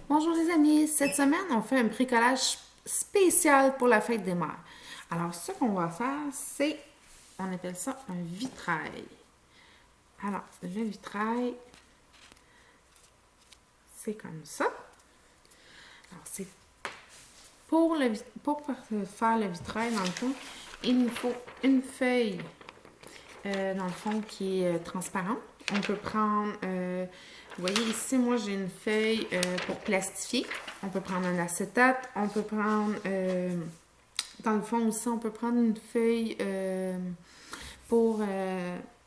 Bonjour les amis, cette semaine on fait un bricolage spécial pour la fête des mères. Alors ce qu'on va faire c'est, on appelle ça un vitrail. Alors le vitrail c'est comme ça. Alors c'est pour faire le vitrail dans le fond, il nous faut une feuille dans le fond qui est transparente. On peut prendre, vous voyez ici, moi j'ai une feuille pour plastifier. On peut prendre un acétate. On peut prendre, dans le fond aussi, on peut prendre une feuille pour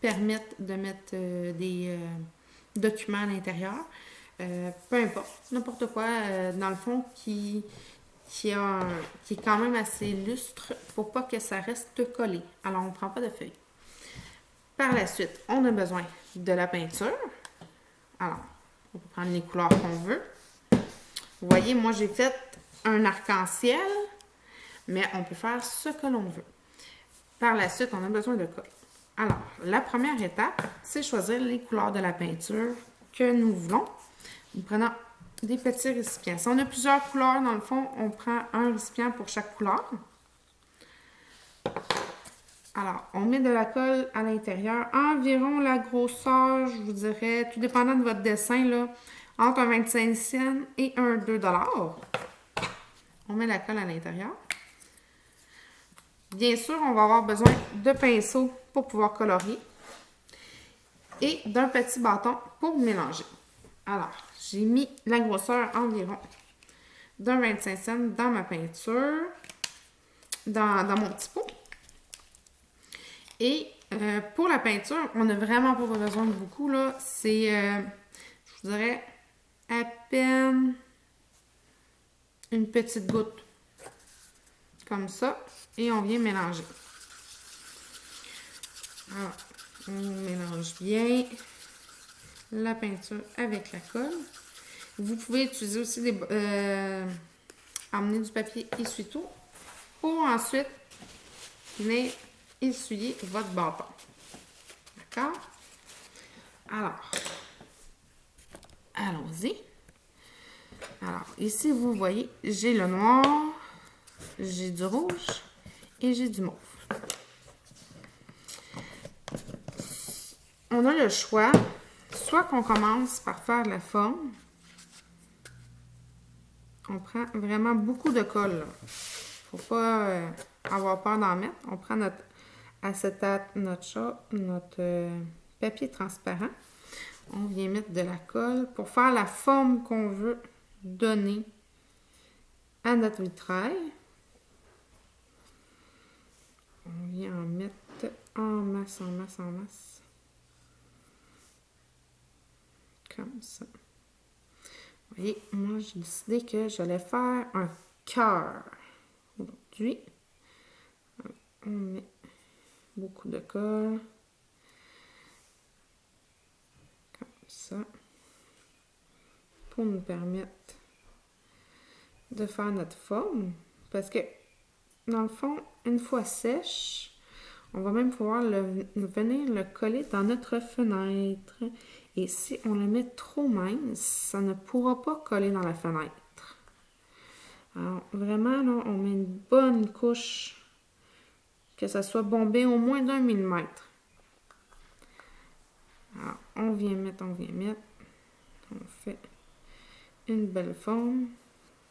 permettre de mettre des documents à l'intérieur. Peu importe, n'importe quoi, dans le fond, qui est quand même assez lustre pour pas que ça reste collé. Alors, on ne prend pas de feuille. Par la suite, on a besoin de la peinture. Alors, on peut prendre les couleurs qu'on veut. Vous voyez, moi, j'ai fait un arc-en-ciel, mais on peut faire ce que l'on veut. Par la suite, on a besoin de colle. Alors, la première étape, c'est choisir les couleurs de la peinture que nous voulons. Nous prenons des petits récipients. Si on a plusieurs couleurs, dans le fond, on prend un récipient pour chaque couleur. Alors, on met de la colle à l'intérieur. Environ la grosseur, je vous dirais, tout dépendant de votre dessin, là, entre un 25 cents et un 2 $. On met la colle à l'intérieur. Bien sûr, on va avoir besoin de pinceaux pour pouvoir colorier et d'un petit bâton pour mélanger. Alors, j'ai mis la grosseur environ d'un 25 cents dans ma peinture, dans mon petit pot. Et pour la peinture, on n'a vraiment pas besoin de beaucoup, là. C'est, je vous dirais, à peine une petite goutte. Comme ça. Et on vient mélanger. Alors, on mélange bien la peinture avec la colle. Vous pouvez utiliser aussi amener du papier essuie-tout pour ensuite venir essuyer votre bâton. D'accord? Alors, allons-y. Alors, ici, vous voyez, j'ai le noir, j'ai du rouge et j'ai du mauve. On a le choix, soit qu'on commence par faire la forme. On prend vraiment beaucoup de colle. Là. Faut pas avoir peur d'en mettre. On prend notre acétate, notre papier transparent. On vient mettre de la colle pour faire la forme qu'on veut donner à notre vitrail. On vient en mettre en masse, en masse, en masse. Comme ça. Vous voyez, moi j'ai décidé que j'allais faire un cœur. Aujourd'hui, on met beaucoup de colle. Comme ça. Pour nous permettre de faire notre forme. Parce que, dans le fond, une fois sèche, on va même pouvoir venir le coller dans notre fenêtre. Et si on le met trop mince, ça ne pourra pas coller dans la fenêtre. Alors, vraiment, là, on met une bonne couche, que ça soit bombé au moins d'1 millimètre. Alors, on vient mettre. On fait une belle forme.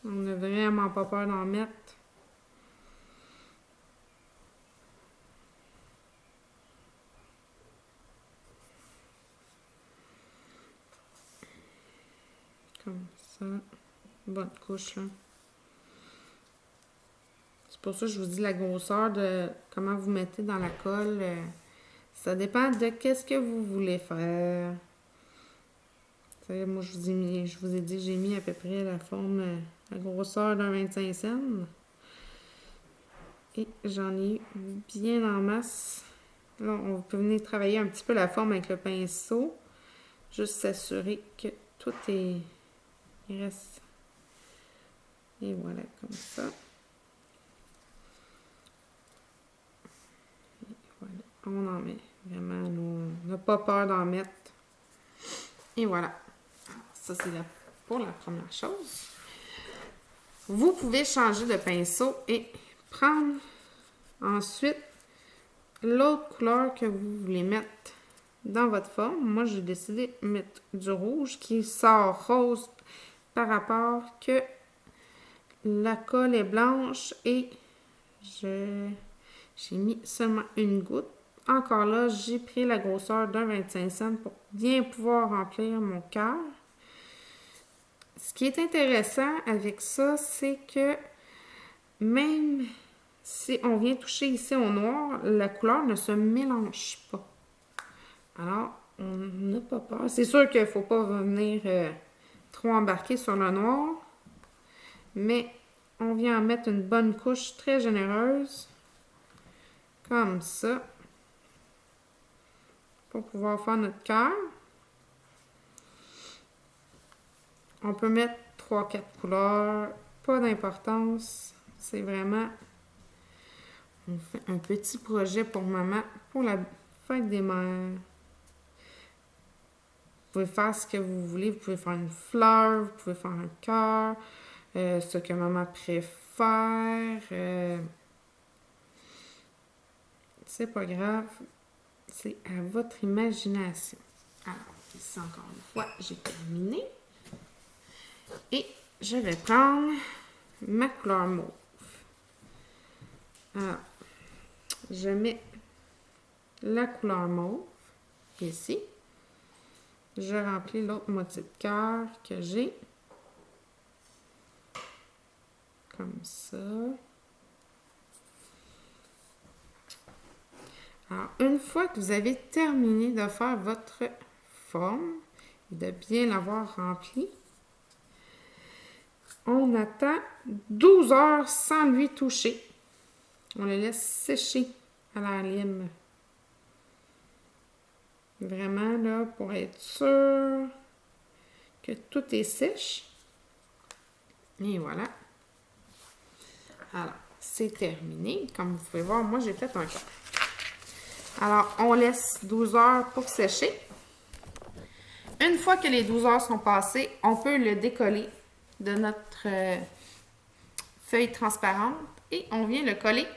On n'a vraiment pas peur d'en mettre. Comme ça. Bonne couche, là. C'est pour ça que je vous dis la grosseur de comment vous mettez dans la colle. Ça dépend de qu'est-ce que vous voulez faire. Moi, je vous ai dit, j'ai mis à peu près la forme, la grosseur d'un 25 cents. Et j'en ai bien en masse. Là, on peut venir travailler un petit peu la forme avec le pinceau. Juste s'assurer que tout est... Il reste... Et voilà, comme ça. Et voilà. On en met. Vraiment, on n'a pas peur d'en mettre. Et voilà. Alors, ça, c'est la pour la première chose. Vous pouvez changer de pinceau et prendre ensuite l'autre couleur que vous voulez mettre dans votre forme. Moi, j'ai décidé de mettre du rouge qui sort rose par rapport que la colle est blanche et j'ai mis seulement une goutte. Encore là, j'ai pris la grosseur d'un 25 cents pour bien pouvoir remplir mon cœur. Ce qui est intéressant avec ça, c'est que même si on vient toucher ici au noir, la couleur ne se mélange pas. Alors, on n'a pas peur. C'est sûr qu'il ne faut pas venir trop embarquer sur le noir, mais on vient en mettre une bonne couche très généreuse, comme ça, pour pouvoir faire notre cœur. On peut mettre 3-4 couleurs, pas d'importance. C'est vraiment, on fait un petit projet pour maman, pour la fête des mères. Vous pouvez faire ce que vous voulez. Vous pouvez faire une fleur, vous pouvez faire un cœur, ce que maman préfère. C'est pas grave. C'est à votre imagination. Alors, ici encore une fois, j'ai terminé. Et je vais prendre ma couleur mauve. Alors, je mets la couleur mauve ici. Je remplis l'autre moitié de cœur que j'ai. Comme ça. Alors, une fois que vous avez terminé de faire votre forme et de bien l'avoir remplie, on attend 12 heures sans lui toucher. On le laisse sécher à la lime. Vraiment, là, pour être sûr que tout est sèche. Et voilà. Alors, c'est terminé. Comme vous pouvez voir, moi, j'ai fait un cœur. Alors, on laisse 12 heures pour sécher. Une fois que les 12 heures sont passées, on peut le décoller de notre feuille transparente et on vient le coller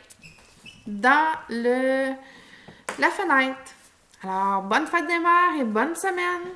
dans la fenêtre. Alors, bonne fête des mères et bonne semaine!